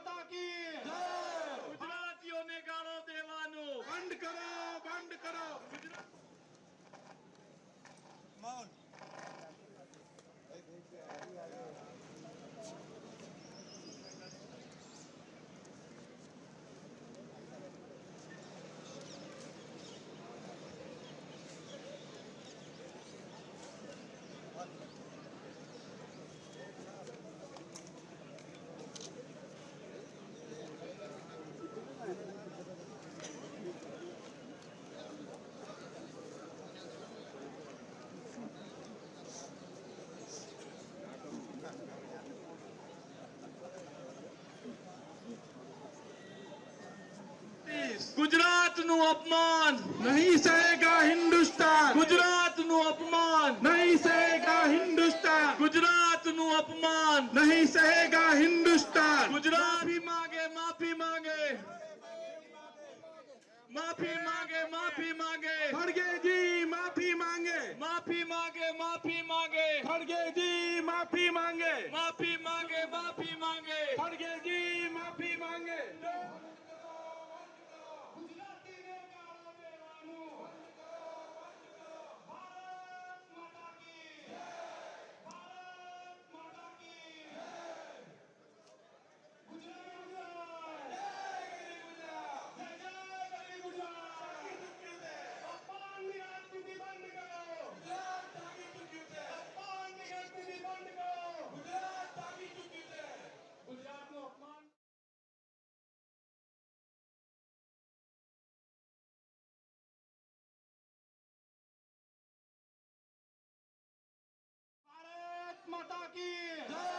માતા કી જય. ગુજરાતીઓને ગાળો દેવાનું બંધ કરો, બંધ કરો. મૌન. ગુજરાતનું અપમાન नहीं सहेगा हिंदुस्तान, ગુજરાતનું અપમાન नहीं सहेगा हिंदुस्तान, ગુજરાતનું અપમાન नहीं सहेगा हिंदुस्तान. ગુજરાત માફી मांगे माफी मांगे माफी मांगे खड़गे जी माफी मांगे, माफी मांगे माफी मांगे खड़गे जी माफी मांगे, माफी मांगे माफी मांगे खड़गे जी माफी मांगे. भारत माता की जय.